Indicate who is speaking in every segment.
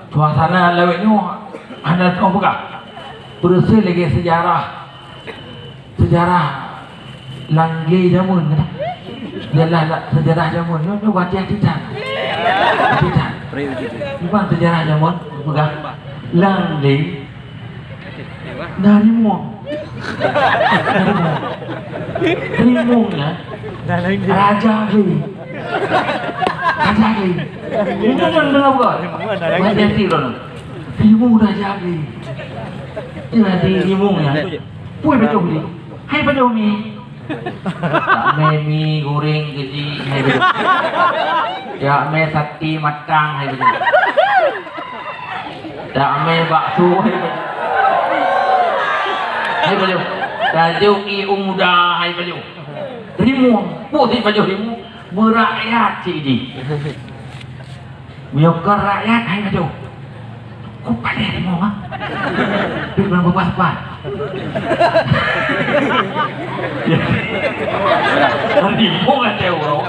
Speaker 1: suasana lewatnya ada tahu bukan bersih lagi sejarah langge jamun kan ialah sejarah jamun ni wajah tidak bukan sejarah jamun bukan langge dari muang ya Raja Gli itu kan dengar bukan wajah tidak Rimu Raja Gli jadi rimu ya puai baju ni hai baju ni tak mie goreng gaji hai baju ya mie sati matang hai baju tak mie bakso hai baju tajuk i muda hai baju rimu putih baju rimu merakyat cik biar rakyat hai baju kok pada rimu ah dia belum berpas-pas rimu kan euro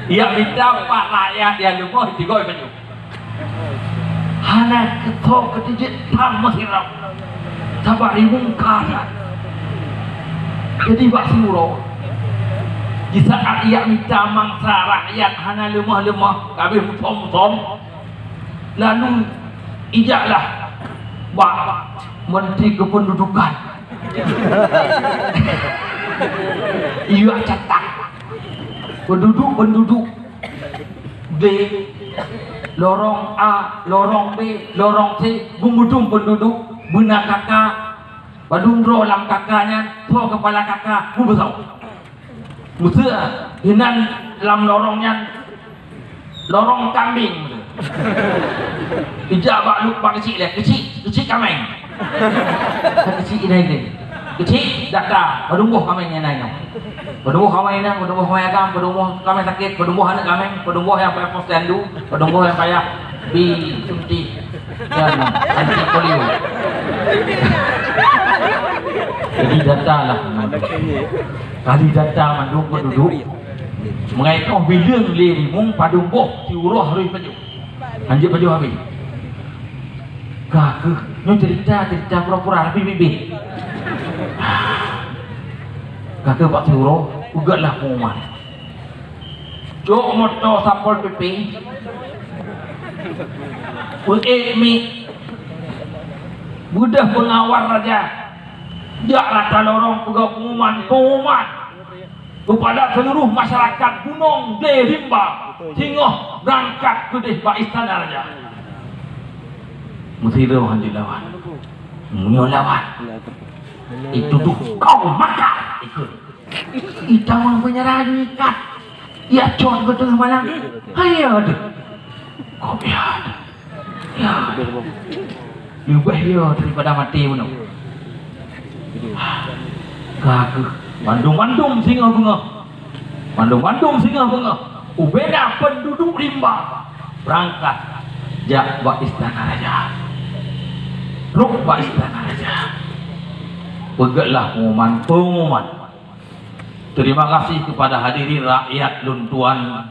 Speaker 1: ia minta pak rakyat yang lumah digoi baju hana ketok ketijit tam masirap sabar rimu kaya jadi pak suro di saat ia minta mangsa rakyat hana lemah-lemah kabeh mutom-mutom lalu ijaklah Pak Menteri Kependudukan ia cetak penduduk D lorong A lorong B lorong C gumudung penduduk benar kakak badung lam kakaknya tua kepala kakak besar musuh hinan lam lorongnya lorong kambing ijak bak lupa kecil kameng kecil ini kecil data pedumbuh kamengnya naik pedumbuh kameng agam pedumbuh kameng sakit pedumbuh anak kameng pedumbuh yang payah postendu pedumbuh yang payah suntik dan anti polio jadi data lah kali data mandung penduduk mengaitkan bilang lirimung padumbuh tiuroh hari paju anjir paju habis kakek ni cerita pura-pura habis bibi kakek pak tiuroh ugatlah pengumuman jok moto sapol pipi mi budah pengawal raja dia rata lorong pengumuman kepada seluruh masyarakat Gunung Rimba Singoh berangkat ke Pak Istana Raja mesti hanji lawan munyo lawan itu tuh kau maka ikut kita mau menyerah ikat ia con ke tengah malam ayo ada kau biar ya lebih ya daripada mati pun kakek Bandung singa bunga ubeda penduduk Rimba berangkat jak Pak Istana Raja ruk Pak Istana Raja pegatlah pengumuman terima kasih kepada hadirin rakyat Luntuan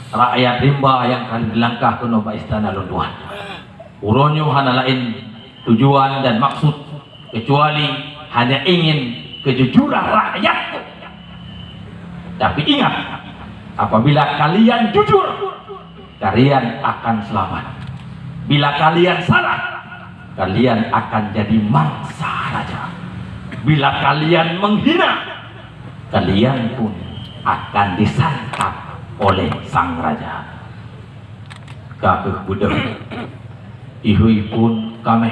Speaker 1: rakyat Rimba yang kali dilangkah ke Pak Istana Luntuan uronyo hana lain tujuan dan maksud kecuali hanya ingin kejujuran rakyat. Tapi ingat, apabila kalian jujur, kalian akan selamat. Bila kalian salah, kalian akan jadi mangsa raja. Bila kalian menghina, kalian pun akan disantap oleh sang raja. Kakek budak, ihui pun kami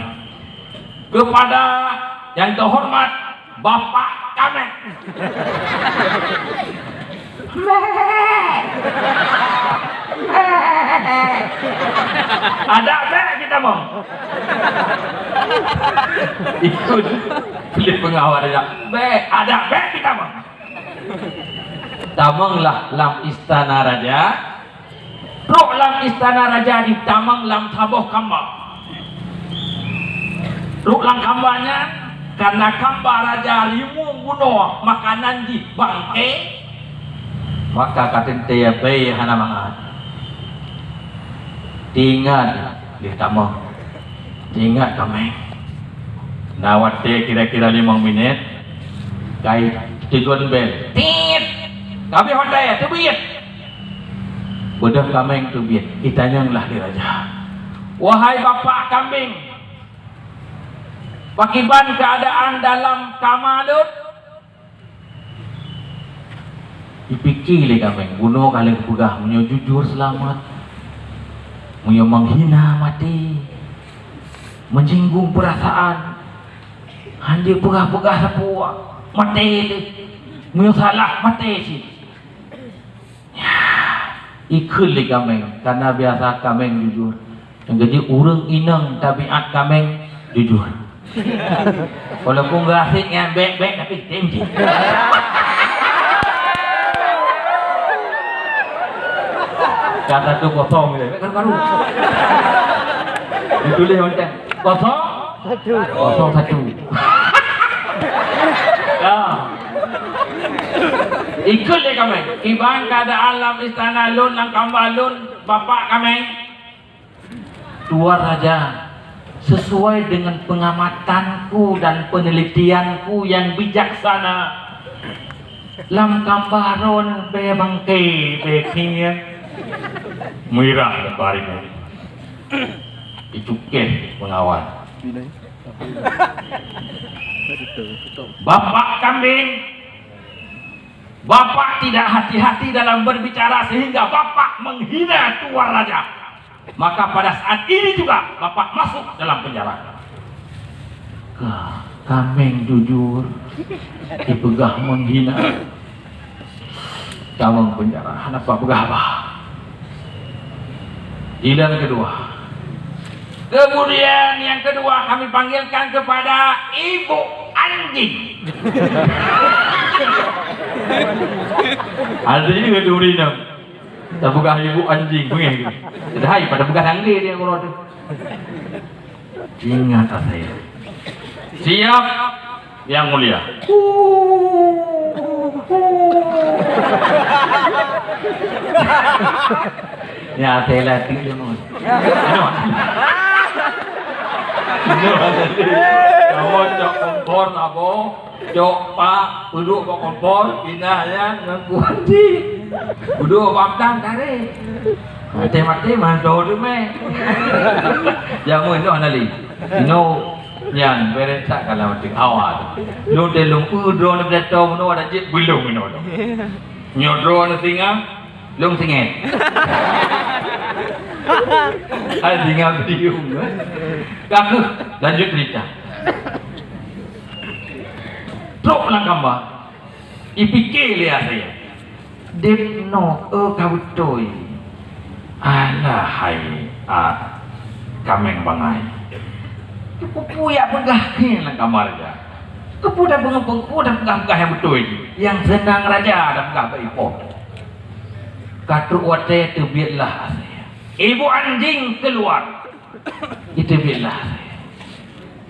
Speaker 1: kepada yang terhormat Bapak kami. Ada apa kita mau? Ikut pilih pengawal aja. Ada apa kita mau? Tamanglah lam istana raja. Ruk lam istana raja di tamang lam taboh kamba. Ruk lam kambanya karena kamba raja limu bunuh makanan di bangke maka katin tia bay hana mangat tinggal di tamang Ingat kami. Nawat dia kira-kira 5 minit. Kai tegon bel. Tit. Kami hotel tebit. Bedah kambing tebit. Itanyanglah di raja. Wahai bapak kambing. Pakiban keadaan dalam Kamadut. Dipikir kambing. Bunuh kali kepegah. Menyo jujur selamat. Menyo menghina mati. Menjinggung perasaan. Hanya pegah-pegah sepuak. Mati itu. Menyo salah mati sih. Ya. Ikut li kambing. Karena biasa kambing jujur. Yang jadi urang inang tabiat kambing jujur. Walaupun grafiknya baik-baik tapi tinggi. Kata tu kosong gitu, kan baru. Ditulis macam kosong satu. Ya. Ikut le kami. Iban keadaan alam istana lun lang kambalun bapak kami. Dua raja sesuai dengan pengamatanku dan penelitianku yang bijaksana. Lam kambaron be bangke be kinya. Mirah lebarin ini. Dicukeh pengawal. Bapak kambing. Bapak tidak hati-hati dalam berbicara sehingga Bapak menghina tuan raja. Maka pada saat ini juga Bapak masuk dalam penjara. Kambing jujur dipegah menghina. Dalam penjara. Kenapa pegah apa? Ilan kedua. Kemudian yang kedua kami panggilkan kepada ibu anjing. Ada juga diurinam. Tak buka ibu anjing pengen. Dah pada buka angli dia kalau tu. Ingat saya. Siap yang mulia. Ya saya latih dia mohon. Kamu cok kompor apa? Cok pak, duduk pak kompor, pinahnya ngaku anji. Duduk baptang kare. Mati-mati mantul tu meh. Jangan itu anali. Ino yang beresak kalau mati awal. Lo delung udron beretau meno ada jit belum ino. Nyodron singa, lung singet. Ada singa biung. Kaku lanjut cerita. Truk lang kamba. Ipikir lihat saya. Depno kau toy. Alah hai kameng bangai. Kepuya pegah lang kamar aja. Kepuda bengepengku dan pegah-pegah yang betul. Yang senang raja dan pegah beripo. Katruk wate terbiatlah saya. Ibu anjing keluar. Itu biatlah saya.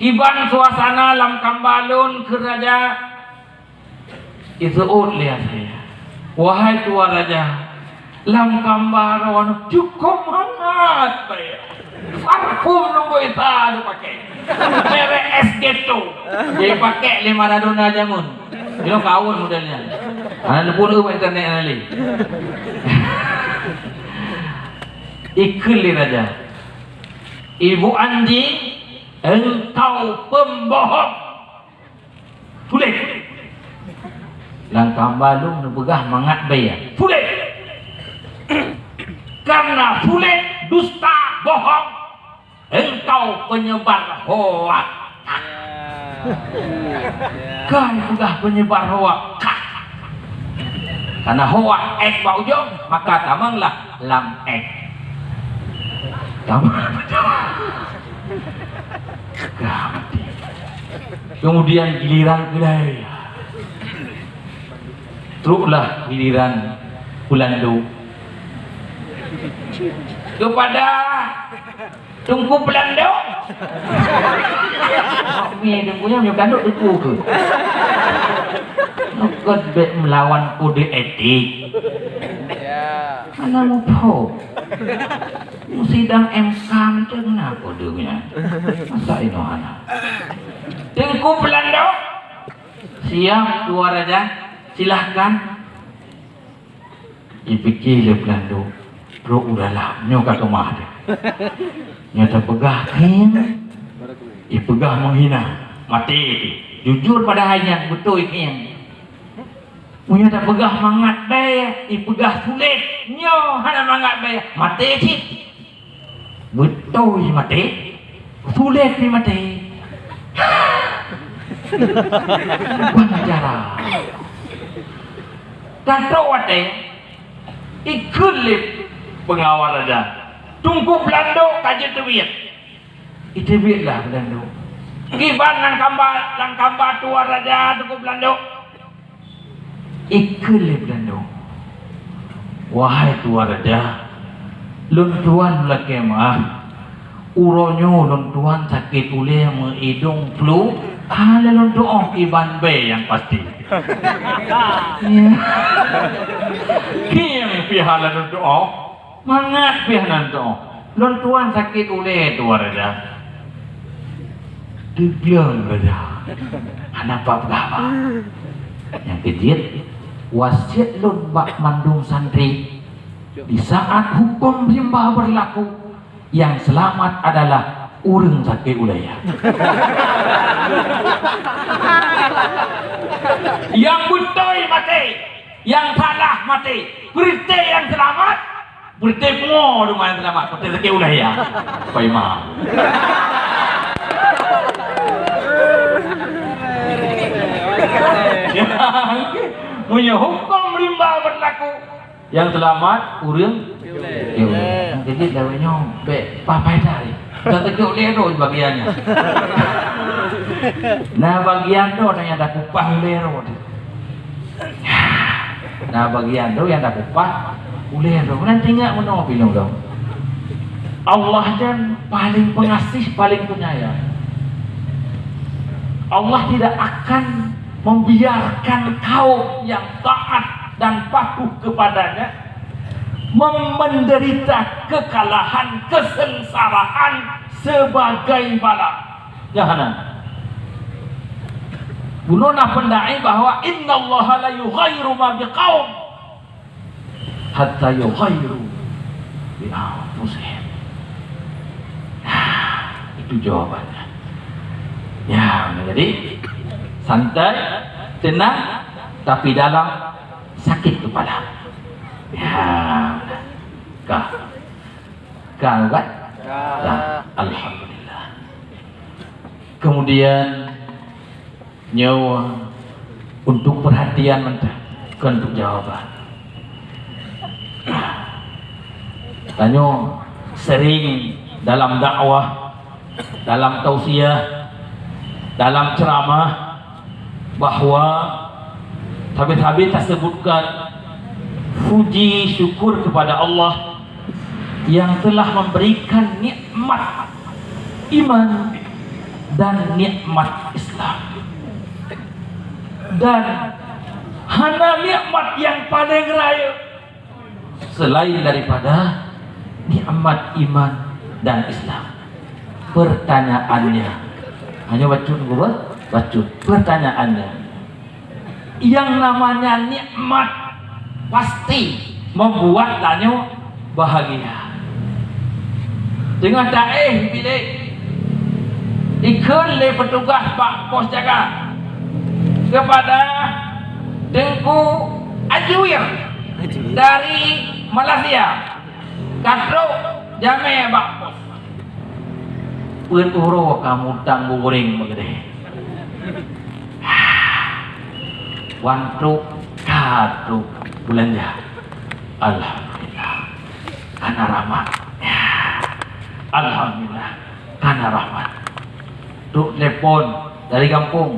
Speaker 1: Iban suasana lam kambalun ke raja. Isuut lihat saya. Wahai tuan raja. Lam kambaron cukup hangat saya. Parfum nunggu isa lu pakai. Mere SG2. Jadi pakai 5 radona jamun. Itu kawin modelnya. Ana pun internet ali. Ikli raja. Ibu anjing, engkau pembohong. Tulis. Lang kambalung nebegah mangat bayar. Tulis. Karena tulis dusta bohong. Engkau penyebar hoak. Kau sudah penyebar hoak. Karena hoak ek baujong, maka tamanglah lam ek. Tamang. Kemudian giliran kedai. Teruklah giliran Pulandu. Kepada Tungku Pulandu. Ni tungkunya punya kanduk tungku ke. Nukut bet melawan kode etik. Ya. Mana mau po? sidang MK macam mana kodenya? Masa ini anak. Tengku Belanda. Siap Tuan Raja. Silahkan. Dipikir le Belanda. Bro udahlah, nyo kat rumah dia. Nyo terpegah king. Ipegah menghina. Mati. Jujur pada hanya betul king. Punya tak pegah mangat bay, ipegah sulit. Nyo hana mangat bay, mati cik. Betul mati. Sulit ni mati. Bagaimana cara? Tahu mati. Ikut lip pengawal aja. Tunggu Belanda kaji tebiat. Itu biarlah Belanda. Kiban lang kamba Tuan Raja tunggu Belanda. Ikut Belanda. Wahai Tuan Raja, lun tuan laki mah, uronyo lun tuan sakit ule hidung flu, lun tuan iban be yang pasti. Kiam pihak lun tuan, mangat pihak lun tuan. Lun tuan sakit ule Tuan Raja. Dibiang Raja. Kenapa berapa? Yang kejit. Wasiat lun bak mandung santri di saat hukum rimba berlaku, yang selamat adalah urang sakit ulaya. Yang betul mati, yang salah mati. Berita yang selamat, berita semua rumah yang selamat. Berita sakit ulaya. Paimah. Punya hukum rimba berlaku, yang selamat urang jadi dawanya be papai dari tak tegak lero bagiannya. Nah bagian tu yang ada kupah lero. Nah bagian tu yang ada kupah lero. Nanti ingat mana bilang dong. Allah kan paling pengasih, paling penyayang. Allah tidak akan membiarkan kaum yang taat dan patuh kepadanya menderita kekalahan, kesengsaraan sebagai bala. Jangan. Bunona pendai bahwa innallaha la yughayyiru ma biqaum hatta yughayyiru bi anfusihim. Itu jawabannya. Ya, jadi santai, tenang, tapi dalam sakit kepala. Ya, kah kan? Ya, alhamdulillah. Kemudian nyawa untuk perhatian mentah, untuk jawaban. Tanya sering dalam dakwah, dalam tausiah, dalam ceramah, bahwa habis-habis tersebutkan puji syukur kepada Allah yang telah memberikan nikmat iman dan nikmat Islam, dan hana nikmat yang paling raya selain daripada nikmat iman dan Islam. Pertanyaannya, hanya baca pertanyaannya, yang namanya nikmat pasti membuat tanya bahagia. Dengan daih bilik ikut le petugas Pak Pos Jaga kepada Tengku Ajuir dari Malaysia, Katro Jame Pak Pos. Puro kamu tanggu goreng begede. Wantu katu belanja. Alhamdulillah karena rahmat. Alhamdulillah karena rahmat. Duk telepon dari kampung.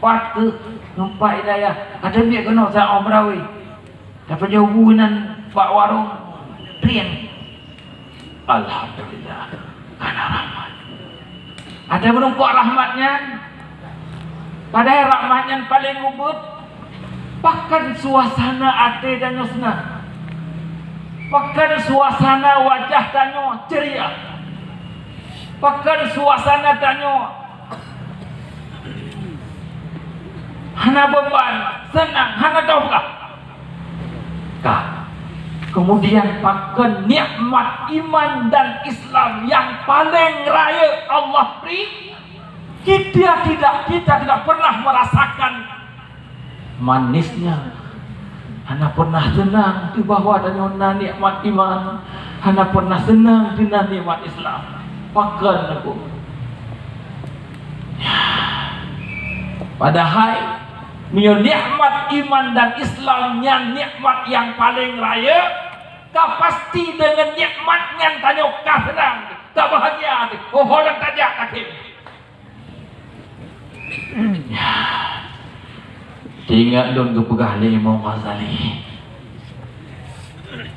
Speaker 1: Pat ke numpak Hidayah. Ada biar kena saya omrawi. Dapat jawaban Pak Warung Trian. Alhamdulillah karena rahmat. Ada menumpak rahmatnya. Padahal rahmatnya paling ubud. Bahkan suasana ate dan nyosna. Pekan suasana wajah tanyo ceria. Pekan suasana tanyo hana beban, senang, hana taukah? Kemudian pakai nikmat iman dan Islam yang paling raya Allah beri, kita tidak pernah merasakan manisnya. Hana pernah senang di bawah dan nikmat iman, hana pernah senang dengan nikmat Islam. Pakai aku. Padahal nikmat iman dan Islam yang nikmat yang paling raya, kau pasti dengan nikmatnya tanya kau senang, kau bahagia, orang tajak takut. Ingat don kepegah Imam Ghazali,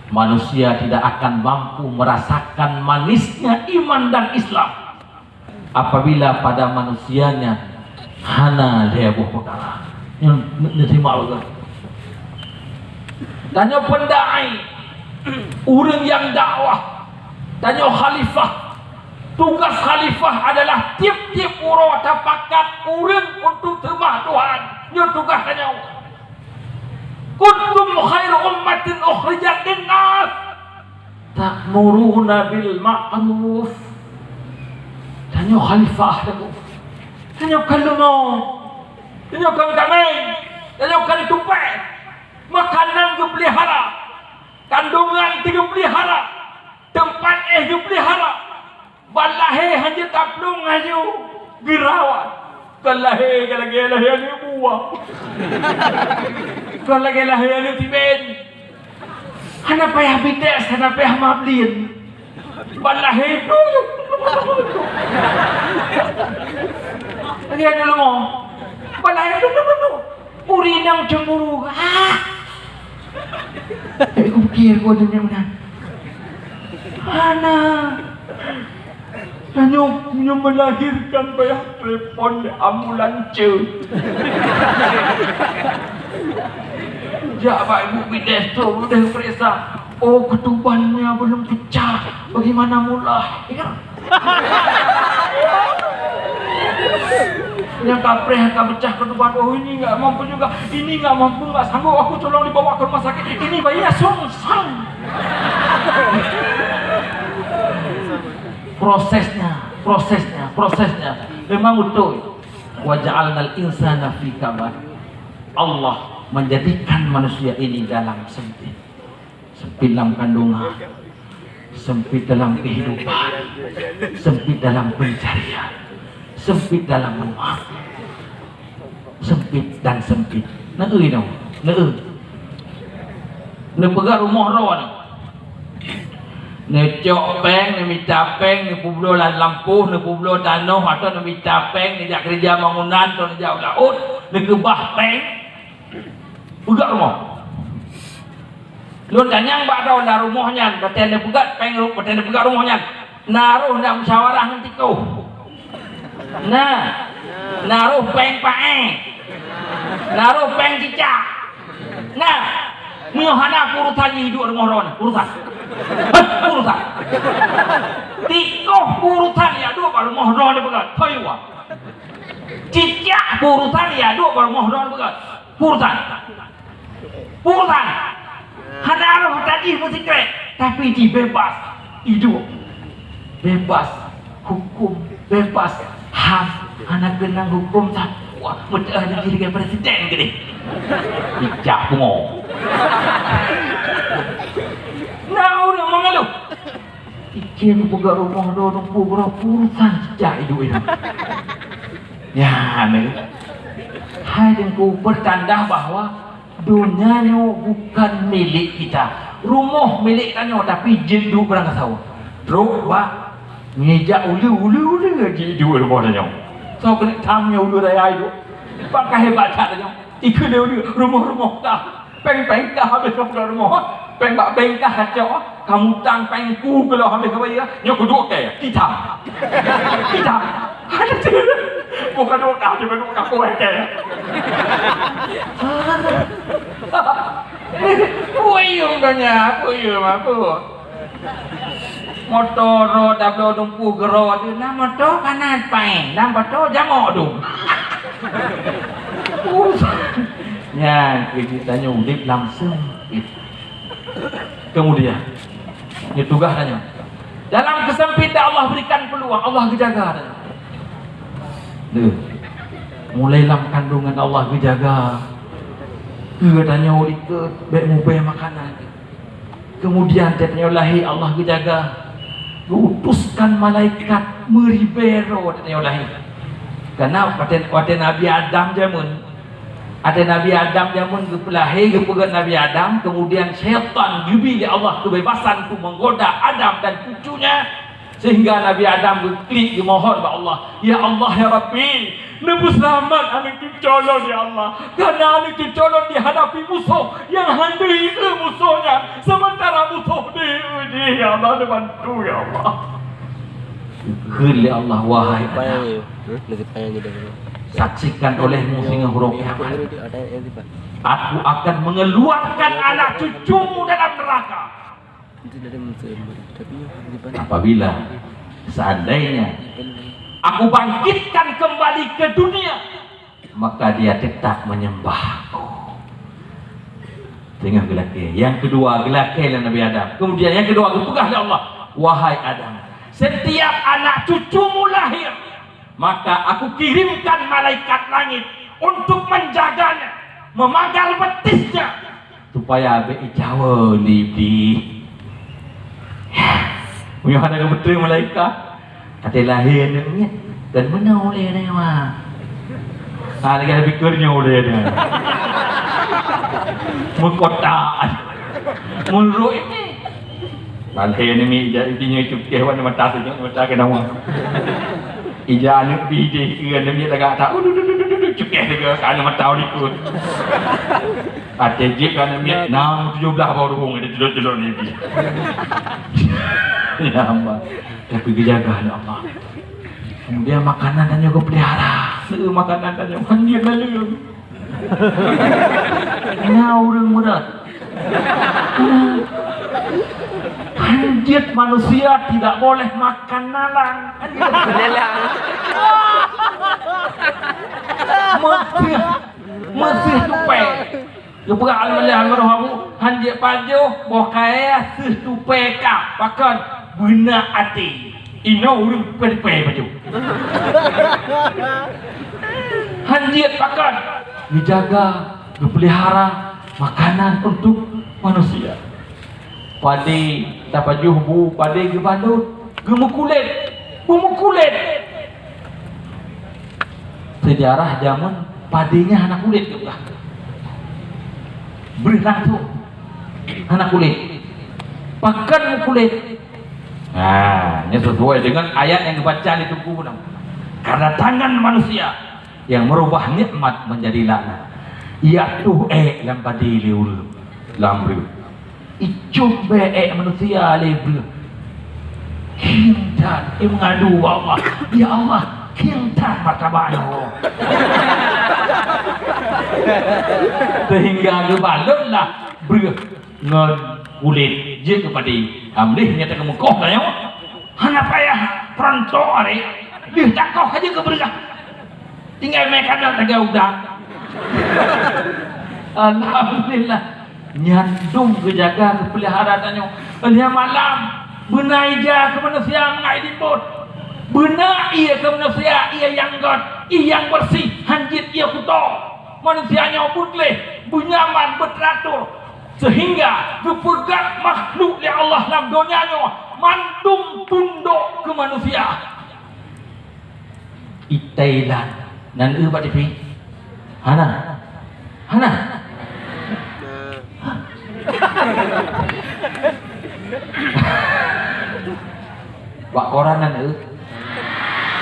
Speaker 1: manusia tidak akan mampu merasakan manisnya iman dan Islam apabila pada manusianya hana dia buah perkara yang diterima Allah. Tanya pendai, orang yang dakwah, tanya khalifah. Tugas khalifah adalah tiap-tiap orang tapakat orang untuk terima Tuhan. Ini tugas tanya. Kuntum khairu ummatin ukhrijat linnas ta'muruna bil ma'ruf. Tanya khalifah tanya. Tanya kalau mau. Tanya kalau kami. Tanya kalau tupai. Makanan dipelihara. Kandungan dipelihara. Tempat dipelihara. Balahe hanya taplung hanya dirawat. Kalahe hanya buah. Kalahe hanya tiben. Hana payah bites, hana payah mablin. Balahe itu. Lagi ada lo. Balahe itu. Urinang cemburu. Tapi aku pikir kau dunia mana? Hana. Hanya melahirkan bayar telepon ambulans. Jawab ibu bides tu dah periksa. Oh, ketubannya belum pecah. Bagaimana mula? Yang kapreh akan pecah ketuban. Oh, ini enggak mampu juga. Ini enggak mampu, enggak sanggup. Aku tolong dibawa ke rumah sakit. Ini bayinya sungsang. Prosesnya memang betul. Waja'alnal insana fi kabad. Allah menjadikan manusia ini dalam sempit dalam kandungan, sempit dalam kehidupan, sempit dalam pencarian, sempit dalam menuai, sempit dan sempit. Pegang rumah rawan. Cok peng, minta peng, publo lampu, publo tanah, atau minta peng, jak kerja bangunan, atau jak laut, kebah peng, pegang rumah. Lu tanya mbak tahu lah rumahnya, berarti dia pegang peng, berarti dia pegang rumahnya. Naruh nak musyawarah nanti kau. Naruh peng paeng, naruh peng cicak. Miohana urutan hidup rumah orang, urutan. Tikoh urutan ya dua baru mohon dia pegang. Toywa. Cicak urutan ya dua baru mohon pegang. Urutan. Hadalah tadi mesti keren, tapi dibebas hidup. Bebas hukum, bebas ham. Anak genang hukum tak. Wah, betul ada jadi presiden gini. Cicak bungo. Orang mengeluh. Ikin buka rumah dorong buka urusan sejak hidup ini. Ya, hai dengku bertanda bahwa dunia ni bukan milik kita. Rumah milik kanyo tapi jendu berang tahu. Terus ba ngejak ulu lagi hidup rumah kanyo. So kena tamnya ulu raya hidup. Pakai hebat tak kanyo. Ikut dia rumah dah. Peng dah habis ke rumah. Peng kah kacau. Kamu tang pengku kalau habis ke bayar. Nyok dua ke. Kita. Ada cerita. Bukan dua kah, cuma dua kah kau ke. Puyung tanya, puyung apa? Motor double dumpu gero tu na motor kanan pain, dan motor jangok tu. Ya, kita nyudip langsung. Kemudian, ini tugas tanya. Dalam kesempitan Allah berikan peluang, Allah kejaga. Tuh, mulai dalam kandungan Allah kejaga. Katanya ikut baik mobil makanan. Kemudian katanya lahir Allah kejaga. Utuskan malaikat meribero katanya lahir. Karena pada Nabi Adam zaman ada Nabi Adam zaman lahir kepada Nabi Adam, kemudian syaitan diberi Allah kebebasan untuk menggoda Adam dan cucunya, sehingga Nabi Adam berklik memohon kepada Allah, ya Allah ya Rabbi, nebus selamat anak dicolong ya Allah, karena anak dicolong dihadapi musuh yang handai ke musuhnya, sementara musuh diuji ya Allah, bantu ya Allah. Kali Allah wahai saksikan olehmu sehingga huruf kiamat, aku akan mengeluarkan anak cucumu dalam neraka. Apabila seandainya aku bangkitkan kembali ke dunia, maka dia tetap menyembahku. Tengah gelake. Yang kedua gelake Nabi Adam. Kemudian yang kedua tugas Allah, wahai Adam, setiap anak cucumu lahir, maka aku kirimkan malaikat langit untuk menjaganya, memagal betisnya, supaya be jawa libdi. Punya ada betul malaikat kata lahir ni dan mana oleh ni mah. Ada yang fikirnya oleh dia. Mengkotak. Menurut ini. Lahir ni jadinya cukai wan mata saja mata kena wang. Ija ni biji kira ni agak tak cukai juga kan mata ikut. Ada je kan ni 6 17 baru hong ada jelur-jelur ni. Ya Allah, tapi dijaga oleh Allah. Kemudian makanan dan juga pelihara. Makanan dan juga dia dalam. Orang muda. Anjir manusia tidak boleh makan nalang. Masih tupai. Kepada al-malih al-marhamu hanjir pajo bokaya sih tupai kak pakan benar hati. Ino urung perpe pajo. Hanjir pakan dijaga, dipelihara makanan untuk manusia. Padi dapat juhu, padi ke bandut, gemuk kulit. Sejarah zaman padinya anak kulit juga. Berenang tu anak kulit, pakan kulit. Nah, ini sesuai dengan ayat yang dibaca di tubuh. Karena tangan manusia yang merubah nikmat menjadi laknat. Ia tuh dalam padi liur lambu. Icum manusia lebih kintan mengadu Allah, ya Allah kintan martabaknya. Sehingga kebalutlah ngon kulit je kepada amlih nyata kamu kau kan ya hana payah perantok hari dia tak kau aja ke bergah tinggal mereka dah tegak udah. Alhamdulillah nyandung kejaga kepeliharaannya. Dia malam benar ija ke manusia mengai dimbut. Benar ia ke manusia ia yang god, ia yang bersih, hanjit ia kotor. Manusianya butleh, bunyaman berteratur sehingga kepegat makhluk yang Allah dalam dunianya mandum tunduk ke manusia. Itailan nan ubat dipi. Hana. Buat koranan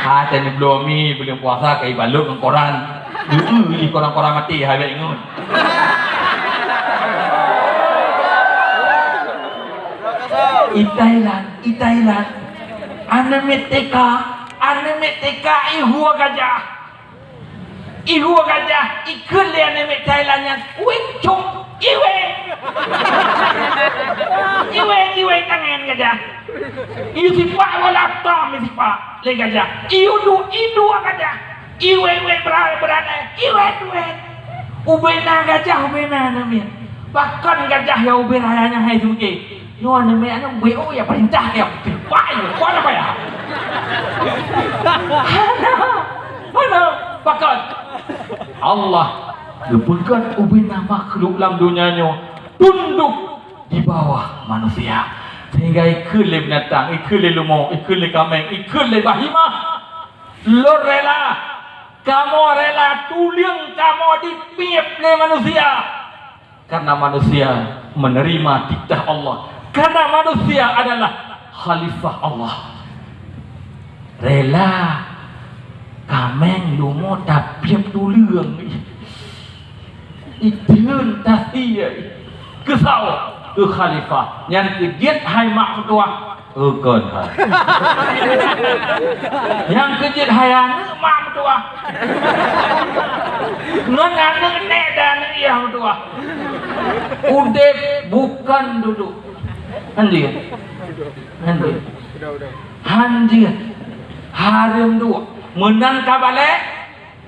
Speaker 1: ada ni belum puasa kai balut dengan koran. Di koran-koran mati habis ingun. Itailan. Anemeteka ihua gajah. Ikut lian anemet Thailand yang kuing cung. iwe tangan gajah. Iu sipak wala tom sipak le gajah. Iu gajah. Iwe berane. Iwe duet. Ubena gajah namanya. Bahkan gajah ya uberayanya hai suke. Yo namanya anu BO ya perintah ya sipak ya. Kau apa ya? Mana? Bahkan Allah gepekan ubena makhluk dalam dunianya tunduk di bawah manusia sehingga ikut le binatang, ikut le lumau, ikut le kambing, ikut le bahimah. Lo rela, kamu rela tuling kamu dipiap le manusia karena manusia menerima titah Allah, karena manusia adalah khalifah Allah. Rela kambing lumau tapiap tuling itun tahiyah kesau ke khalifah yang kejiat hai mak mertua kon hai yang kejiat hai anak mak mertua ngan anak nek dan iya mertua udep bukan duduk anjir harim dua menang kabale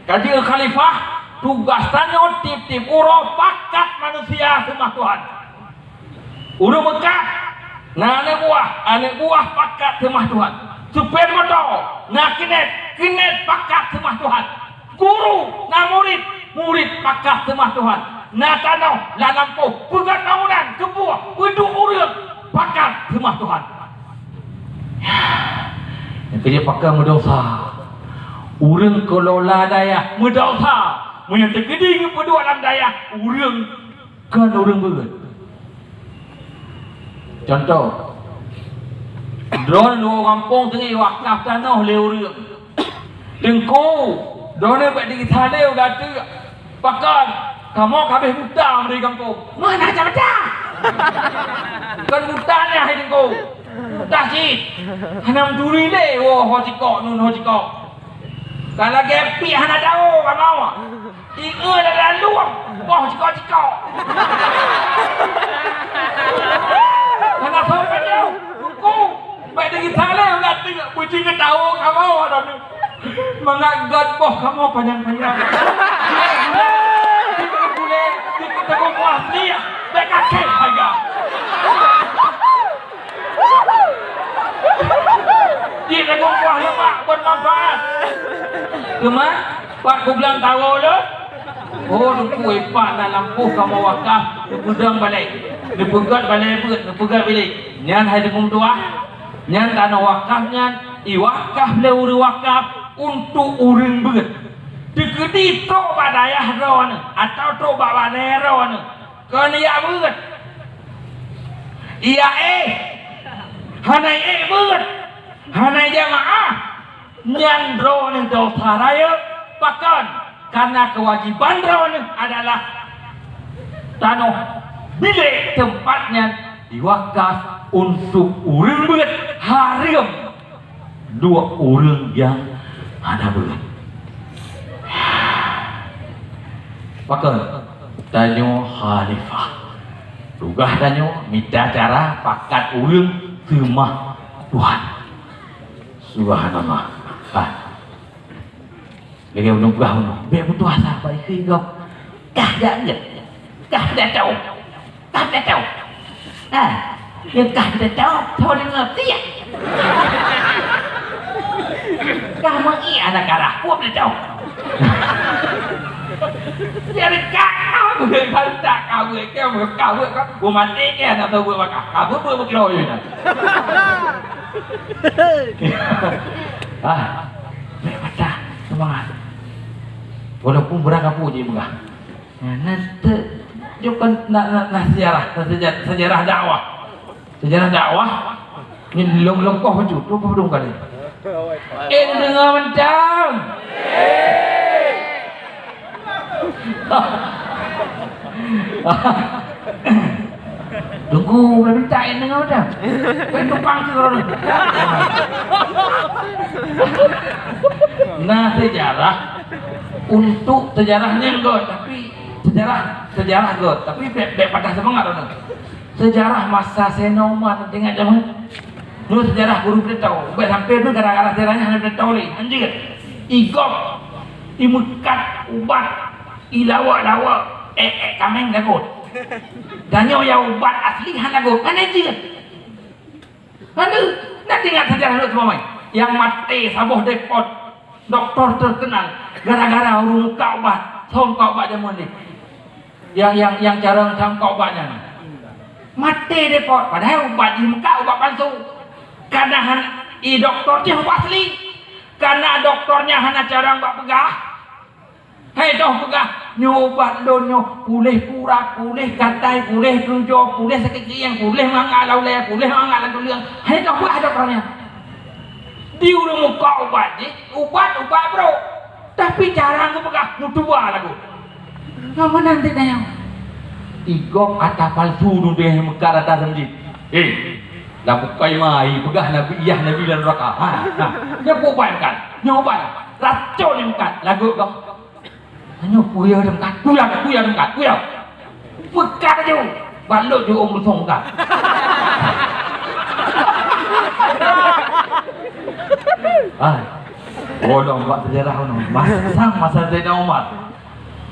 Speaker 1: kaji khalifah tugasannya tip-tip urut pakat manusia semua Tuhan. Urut Mekah, anak buah pakat semua Tuhan. Supir motor, kinet pakat semua Tuhan. Guru, murid pakat semua Tuhan. Tanah, lampu, pegat bangunan, kebuah, hidup urut pakat semua Tuhan. Yang kerja pakai mendosa. Urang kelola daya mendosa. Yang tergeding berdua dalam daya urang kan urang berat. Contoh drone dua kampung tengah wakaf tanah le urang dengku drone buat di thaleu gatu pakan kamu kabeh buta dari kampung mana macam kan butanya hai dengku buta sih hanam duri le hojikok kalau gepi hana tahu kamu tiga dalam luang cikok karena sampai jauh buku baik dari sana enggak tengok buci ke tahu kamu ada mengagat boh kamu panjang-panjang boleh kita kuat dia dekat ke harga dia nak kuat lemak bermanfaat cuma Pak ku bilang tahu lo duku ipak nak lampu kamu wakaf pedang balik dipegat balik dipegat balik nyan hai dengum tua nyan tanah wakaf nyan iwakaf le uri wakaf untuk urang beut dikedi to badayah ron atau to babane ron kan ya beut iya hanai beut hanai jamaah nyan ron dosa raya bahkan karena kewajiban ron adalah tanah bilik tempatnya diwakaf untuk urang beut harim dua urang yang ada beut bahkan tanyo khalifah tugah tanyo minta cara pakat urang semah Tuhan subhanallah Bagi unung gah unung, biar butuh asa apa itu kau, kah dah tahu, yang kah dah tahu dengar tiap, kah mengi anak arah, kuat dah tahu, jadi kau tak kau mati ke anak tahu kau berkilo je nak, betul, semangat. Walaupun berangkat puji enggak. Nanti juga nak sejarah dakwah. Sejarah dakwah ni long kau hujud, tu apa dong kali. Dengar macam. Tunggu minta dengar macam. Kau tumpang tu orang. Nah sejarah untuk sejarahnya enggak, tapi sejarah God, tapi bek patah semangat tu. Sejarah masa Senoman tengah zaman. Nu sejarah guru beritahu, bek sampai tu gara-gara sejarahnya hanya beritahu ni. Anjing. Igop, imukat, ubat, ilawa, kameng lagut. Danyo ya ubat asli han lagut. Kan anjing. Mana nak ingat sejarah tu semua mai. Yang mati sabuh depot doktor terkenal gara-gara urung muka ubat. Som kau obat jamun ni. Yang cara kau obatnya. Mati depot padahal ubat di muka ubat palsu. Karena doktor dia ubat asli. Karena doktornya hanya cara mbak pegah. Hei doh pegah nyobat donyo pulih pura, pulih katai, pulih tunjuk, pulih sekecil, pulih mangalau le, pulih mangalau tuliang. Hei doh buat doktornya. Di urung muka ubat ni, ubat bro. Tapi cara aku pegah mutua lagu. Kamu nanti nanya. Igop atau palsu tu deh mekar atas masjid. Dah bukai mai pegah Nabi Nabi dan raka. Nah, dia buat kan. Nyoba. Racun ni kan lagu kau. Hanya kuya demkat, kuya demkat. Pekat je. Balut je om song kan. Bodoh buat sejarah tu. Masa Zainal Umar.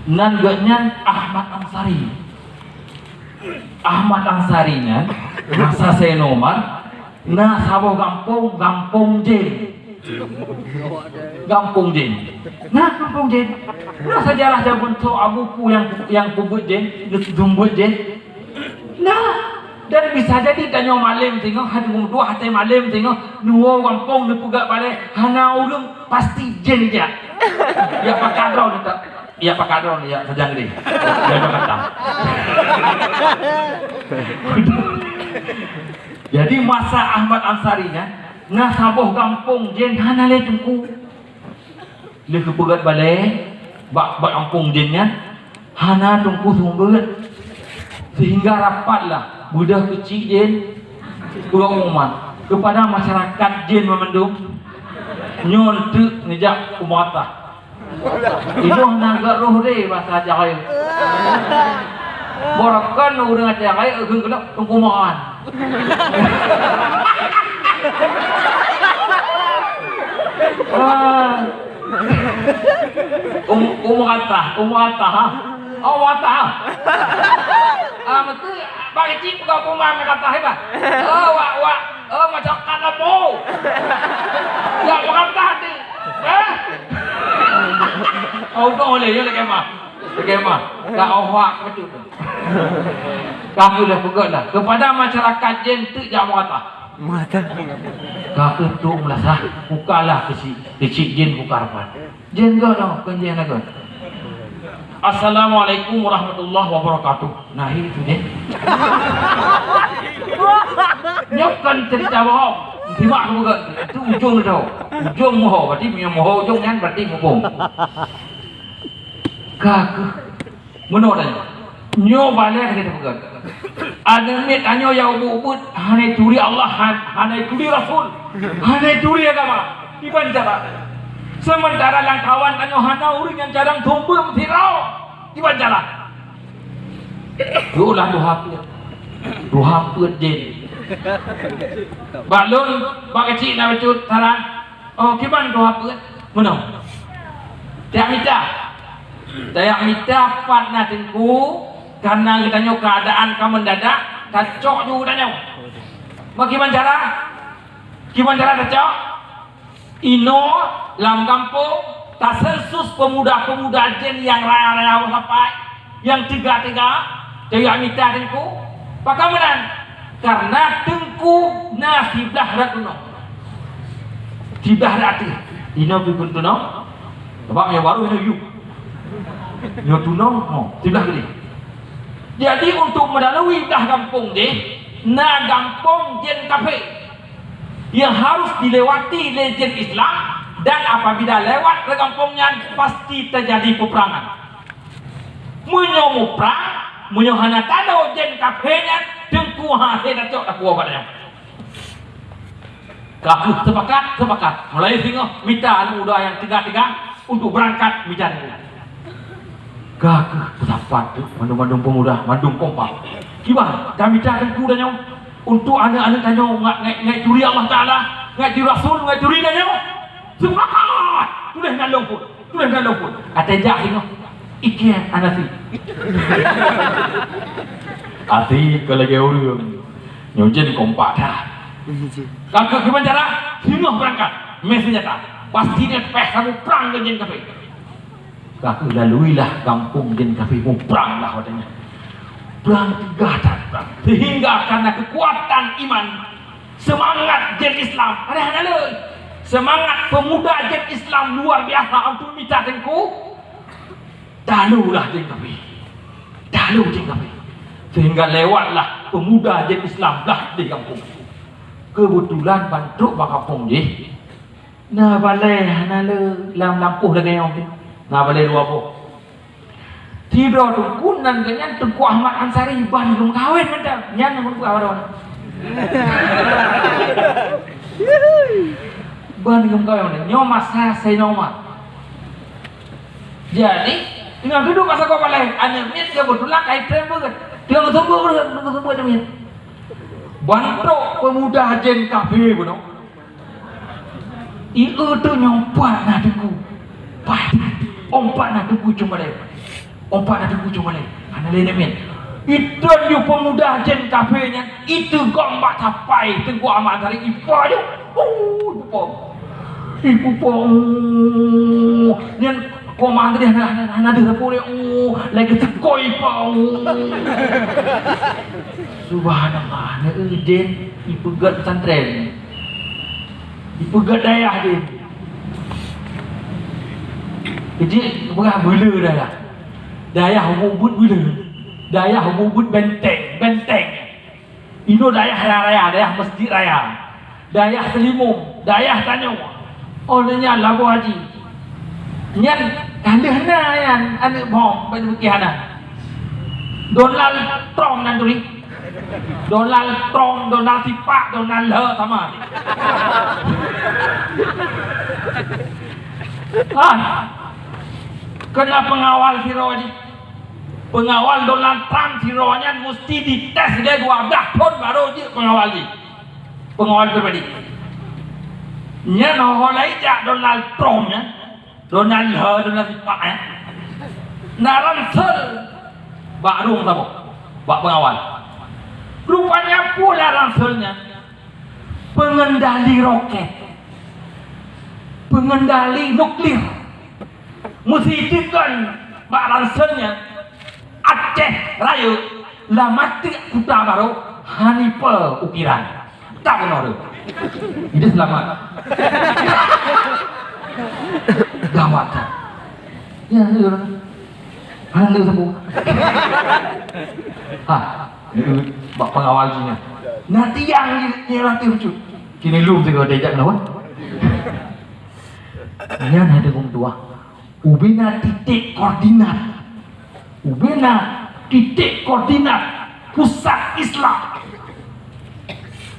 Speaker 1: Nan gaknya Ahmad Ansari. Ahmad Ansari nya masa Zainal Umar. Nah sabuh gampung Jen. Gampung Jen. Nah kampung Jen. Nah sejarah jabun tu abuku yang kubut Jen, dumbut Jen. Nah dan bisa jadi tanya malam tengok hadu dua hati malam tengok nuo kampung ni pugak balik hana ulung pasti Jen je. Ya pakai drone tu. Ya pakai drone ya sedang ni. Ya kata. Jadi masa Ahmad Ansari nya nah sabuh kampung Jen hana le tungku. Le kepegat balik bak kampung Jen nya hana tungku sumber sehingga rapatlah budak kecil Jen pulang umat kepada masyarakat Jen memendung nyontek ngejak kumata. Itu naga roh re bahasa Jawa. Borakan urang Jawa eugeung kelak kumahan. Umata ha. Awata. Mesti bagi cip kau kumang kata hebat. Macam kata mo. Ya kata ni. Kau boleh je lagi mah. Kau awak betul. Kau dah pegat dah. Kepada masyarakat Jen tu jangan mata. Kau ketuk melasah. Bukalah kecil Jen buka rapat. Jen kau dah kenjian aku. Assalamualaikum warahmatullahi wabarakatuh. Nah itu Jen. Nyokkan cerita bohong. Tiba aku bukan. Itu ujung tu. Ujung moho. Berarti punya moho ujung kan berarti bohong. Kakak menurut tanya nyo balik kita pegang ada mit anyo yang ubud hanya curi Allah hanya curi Rasul hanya curi agama iban cara sementara langkawan anyo hana uring yang jarang tumbuh tirau iban cara ulah duha Jen balon bagacik na becut saran kiban duha menang tak minta saya minta pat na tengku karena kita nyo keadaan kamu mendadak kacok juga nyo. Bagaimana cara? Gimana cara kacok? Ino lam kampung tak sensus pemuda-pemuda Jen yang raya-raya sampai yang tiga-tiga saya minta tengku. Bagaimana? Karena tengku nasiblah ratuno. Tibah rati. Ino bikun tuno. Sebab yang baru ini yuk. Nyo tunong, tidak gini. Jadi untuk melalui dah kampung deh, na kampung Jen kafe yang harus dilewati oleh Jen Islam dan apabila lewat ke kampungnya pasti terjadi peperangan. Menyomu perang, menyohana tado Jen kafenya dengku hasil dacok aku abadnya. Kaku sepakat, mulai singo minta muda yang tiga-tiga untuk berangkat bicara. Gagah terdapat mandung-mandung pemuda, mandung kompak. Gimana? Kami datang kudanya untuk anak-anak tanya ngai curi Allah Taala, ngai curi Rasul, ngai curi tanya. Semangat! Tulis ngalong pun. Ate jahing. Ikian anak si. Ati kelagi orang nyonjen kompak dah. Kakak gimana cara? Semua berangkat. Mesenya tak. Pasti dia peh kamu perang dengan kafe. Kakak laluilah kampung jen kafe mu perang lah katanya. Perang gadat perang. Sehingga karena kekuatan iman, semangat jen Islam. Ada lagi. Semangat pemuda jen Islam luar biasa untuk minta tengku. Dalulah jen kafe. Sehingga lewatlah pemuda jen Islam dah di kampung. Kebetulan bantuk bak kampung je. Nah balai lam lampuh lagi yang ni. Nah balai dua po. Tidur tu kunan kenyan Tengku Ahmad Ansari ban belum kahwin macam. Nyan yang berbuat awal. Ban belum kahwin. Nyoma saya nyoma. Jadi dengan duduk masa kau balai. Anak ni dia betulan kaitan banget. Dia betul macam ni. Bantuk pemuda jen kafe pun. Itu tu nyompat nak tunggu. Ompat nak tunggu cuma leh. Ana lain men. Itu dia pemuda jen kafe nya. Itu gombak capai Tengku Ahmad Ansari ipa je. Ipu pong. Nian komando dia ana ada sapore. Lagi tekoi pa. Subhanallah. Na jen ipegat pesantren. Dipegat dayah dia. Jadi berah bela dayah. Dayah hubut bela. Dayah hubut benteng. Ino dayah raya, dayah masjid raya. Dayah selimung, dayah tanyo. Olehnya labu haji. Nyan hana yan, anak bom pada bekihana. Donald Trump nanti. Donald Trump, Donald Tipak, Donald Le sama. Kena pengawal Siroji. Pengawal Donald Trump Sironya mesti dites dia 12 tahun baru dia pengawal dia. Pengawal pribadi. Nya noholai jak Donald Trump nya. Donald Le, Donald Tipak ya. Naransel baru sama. Bak pengawal. Rupanya pula ranselnya pengendali roket, pengendali nuklir. Mesti kan bak ranselnya Aceh Raya lah mati kuta baru Hanipa ukiran. Tak benar. Itu selamat. Gawat. Ya, hanya sembuh. Bak pengawal sini. Nanti yang latih lucu. Kini lu juga diajak lawan. Ini ada kong tua. Ubina titik koordinat pusat Islam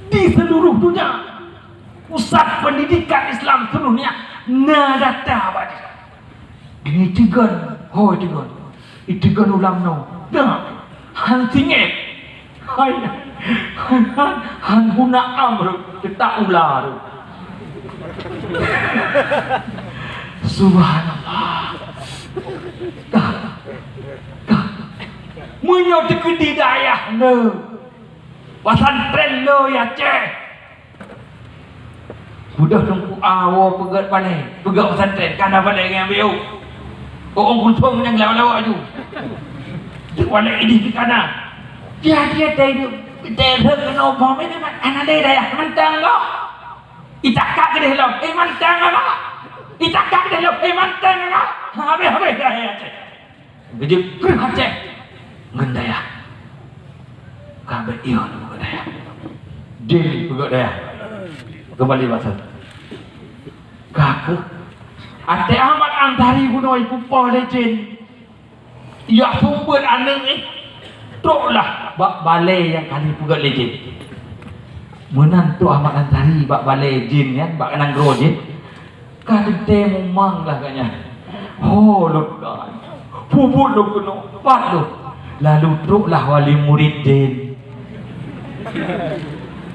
Speaker 1: di seluruh dunia. Pusat pendidikan Islam seluruhnya. Nada tabat. Ini tigan. Itigan ulam no. Dah. Hansinget. Han guna amr kita ular. Subhanallah. Munyo tekedi dayah ne. Pesantren lo ya ceh. Budak tunggu awo pegat balai. Pegat pesantren kana balai ngambil. Orang kuntung yang lawa-lawa tu. Balai ini di kana. Dia terhek kena bom ini anak dia dah mantang lo. Itakak ke dia lo. Mantang lo. Itakak ke dia lo. Mantang lo. Habis dah ya. Gejek Aceh. Ngendaya. Kabe iyo ngendaya. Dili ngendaya. Kembali bahasa. Kakek. Ate Ahmad Ansari gunoi pupa legend. Ya sumber anak Toklah bak balai yang kali pugat legend. Menantu Ahmad Ansari bak balai jin kan, bak kenang gro jin. Kali temu mang lah katnya. Oh lutkan. Puput lu kena pat lu. Lalu truklah wali murid jin.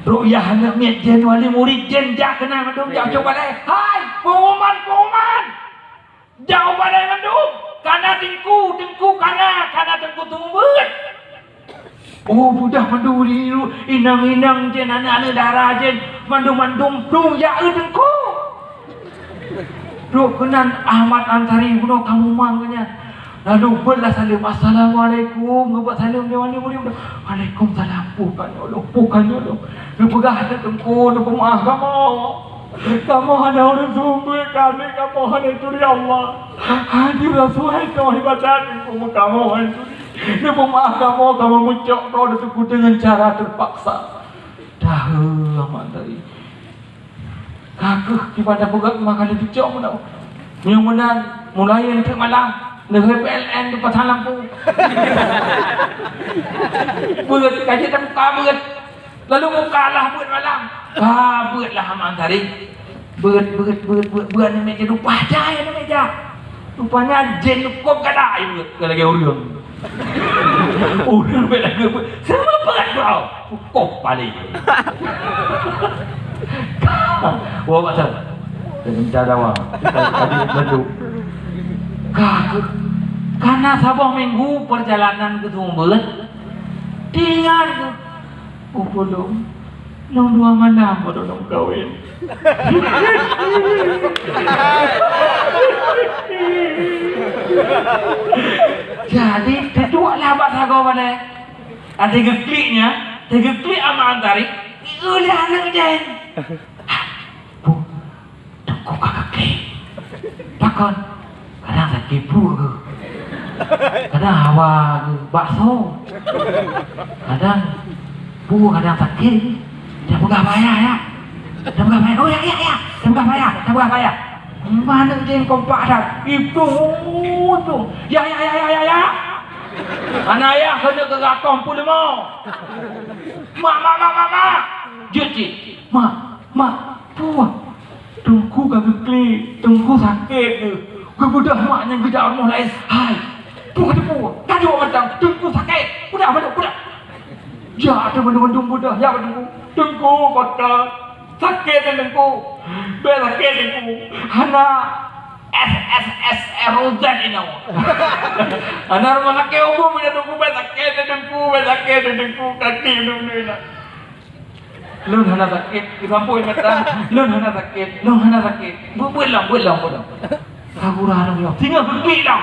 Speaker 1: Ru'yah nak miat jin wali murid jin jak kena mandum jak coba lai. Hai, pengumuman. Jauh balai mandum. Kana tengku kana tengku tumbut. Oh budak mandu diru inang jin anak darah jin mandum tu ya tengku. Duk kenan Ahmad Ansari budak kamu mangnya. Lalu berlah salam assalamualaikum buat salam dia wali murid. Waalaikumsalam bukannya lo. Lu pegah ada tengku lu pemaaf kamu hanya orang sumber kami kamu hanya itu ya Allah. Hadir Rasul itu ibadat kamu hanya itu. Lu pemaaf kamu muncul kau tengku dengan cara terpaksa. Dah amat tadi. Kakak kepada pegang makan itu cok mana. Mudah-mudahan mulai nanti malam. Negeri PLN di pasang lampu. Berat kaji tak buka berat. Lalu bukalah berat malam. Beratlah Ahmad Ansari. Berat ni meja lupa aja ni meja. Rupanya jen lukup kada berat. Kalau lagi orang. Orang berat lagi berat. Semua berat kau. Lukup balik. Wah pasal. Dan cara wang. Tadi betul. Karena sabah minggu perjalanan ke Sumber tinggal belum 2 malam baru kawin. Jadi kedualah bahasa kau pada ada gekliknya, geklik Ahmad Ansari udah anak jen tengku kakak klik takkan kadang sakit pur ke, kadang hawa ke bakso, kadang pur kadang sakit, dah buka payah ya, oh ya, dah buka payah, mana je kompak dah, itu, ya, anak ayah kena ke rakam pun lemah, mak, jujur, mak, pur, tungku kakak klik, tungku sakit ke. Budak maknya budak orang lain. Hai, bukan tu. Tadi orang macam tengku sakit. Budak. Ya, ada mandum budak. Ya, tengku bakal sakit tengku. Sakit tengku. Hana SSROZ ini. Hana rumah sakit umum punya tengku sakit tengku kaki dulu. Lun hana sakit. Disampui mata. Lun hana sakit. Buat. Aku rasa dia tinggal berpilang.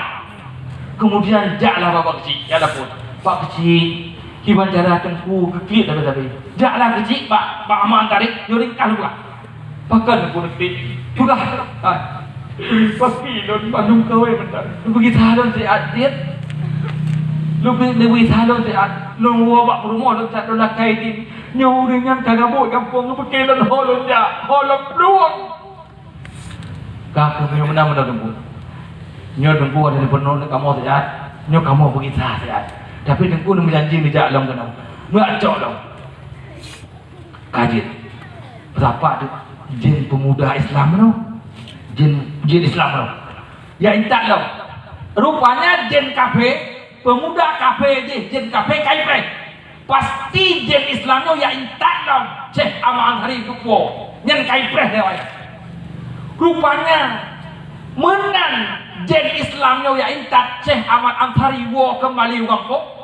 Speaker 1: Kemudian jaklah bapak kecil. Ya dah pun. Pak kecil, kiban cara tengku keklik tapi. Jaklah kecil, Pak Ahmad Ansari, joring kalau buka. Pakan pun keklik. Buka. Pasti lon Bandung kawin bentar. Pergi salon si Adit. Lu pergi salon si Adit. Lu wabak rumah lu cat nak kaitin. Nyau dengan kagabut kampung lu pergi lon holon ja. Holon peluang. Kakak benar-benar tunggu. Nyo tunggu ada di penuh kamu saja. Nyo kamu pergi saja. Tapi tunggu nak berjanji di jalan kena. Nggak cok dong. Kaji. Berapa tu jin pemuda Islam tu? Jin Islam tu. Ya intak dong. Rupanya jin kafe, pemuda kafe je, jin kafe kaifre. Pasti jin Islamnya ya intak dong. Syekh Ahmad Ansari tu po. Nyen kaifre dia. Rupanya menang jen Islamnya ya intak Syekh Ahmad Ansari wo kembali kampung.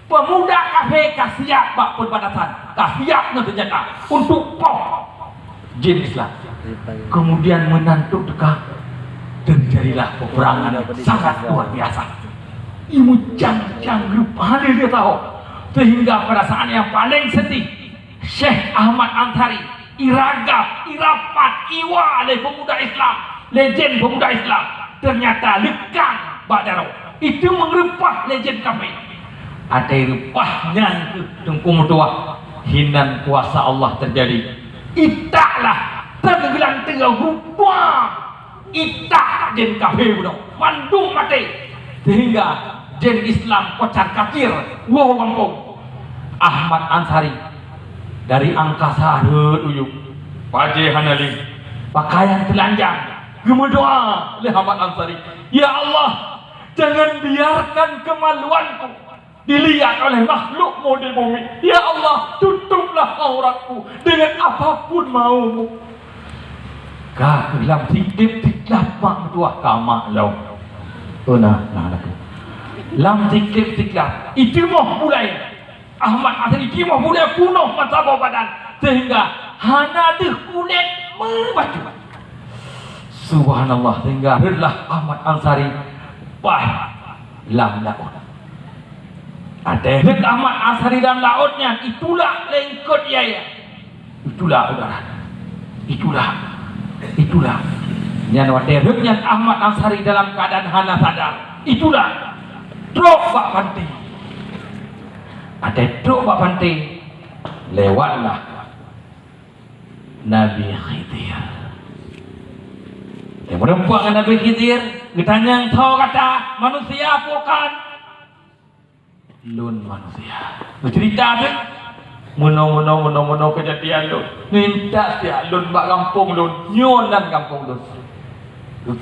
Speaker 1: Pemuda kafe kasiap bak perbatasan, kasiap ternyata untuk pok jen Islam. Kemudian menantu dekat terjadilah peperangan sangat luar biasa. Ilmu jang lupa dia tahu sehingga pada saat yang paling sedih Syekh Ahmad Ansari irapat, iwa oleh pemuda Islam, legend pemuda Islam ternyata lekang badaro. Itu mengerupah legend kami. Ada rupahnya tengku mutua hinan kuasa Allah terjadi. Itaklah tenggelam rupa. Itak jen kafir budak. Mandung mati. Sehingga jen Islam kocar kacir. Wow kampung. Ahmad Ansari dari angkasa uyuk Pakcik Hanali pakaian telanjang berdoa oleh Ahmad Ansari, ya Allah Jangan biarkan kemaluanku dilihat oleh makhlukmu di bumi. Ya Allah, tutuplah auratku dengan apapun maumu. Kah kelam tiklip-tiklap mak tuah kamak lau. Nah. Lam tiklip-tiklap. Itu mau mulai. Ahmad Asari itu mau mulai punuh masa badan. Sehingga hana deh kulit membaju. Subhanallah. Sehingga redlah Ahmad Ansari bah lam laut. Ada red Ahmad Ansari dalam lautnya. Itulah lengkot ya. Itulah udara. Itulah yang wadernya Ahmad Ansari dalam keadaan hana sadar. Itulah truk Pak Panti. Ada truk Pak Panti. Lewatlah Nabi Khidir. Yang berempat dengan Nabi Khidir. Ditanya yang tahu kata manusia bukan lun manusia. Bercerita tu Mono kejadian lu. Minta dia lun bak kampung lun, nyon dan kampung lun.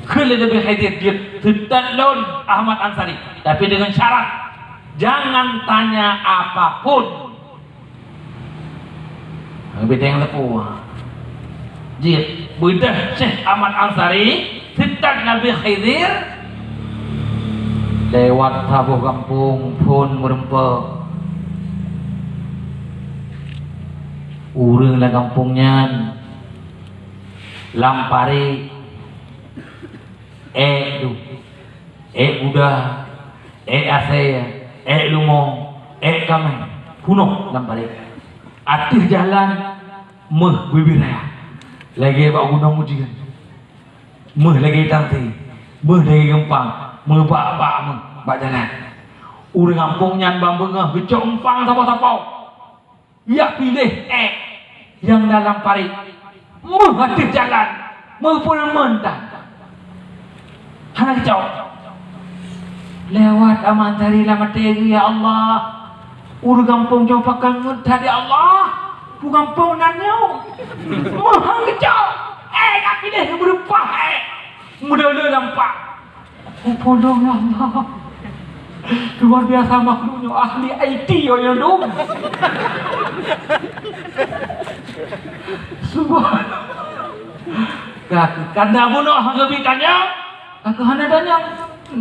Speaker 1: Kele Nabi Khidir dia tetap lun Ahmad Ansari, tapi dengan syarat jangan tanya apapun. Beda yang lepu. Dia bedah Syekh Ahmad Ansari tetap Nabi Khidir lewat tabuh kampung pun merempa. Urang lah kampungnya lampari tu udah asaya lumong kami punuh lampari atir jalan meh bibiraya lagi bak gunung ujian meh lagi tanti meh lagi gempang meh bak jalan urang kampungnya bang bengah becok empang sapau-sapau ya pilih yang dalam parit menghadap jalan maupun mentang hanya jauh lewat aman dari lama tegi. Ya Allah, ur kampung jauh pakai ngentah ya Allah, ur kampung nanyau mahang jauh nak pilih yang berupa mudah-mudahan nampak podong. Ya Allah, luar biasa makhluknya, ahli IT yang dong. Subhanallah. Karena bunuh lebih tanya, aku hanya tanya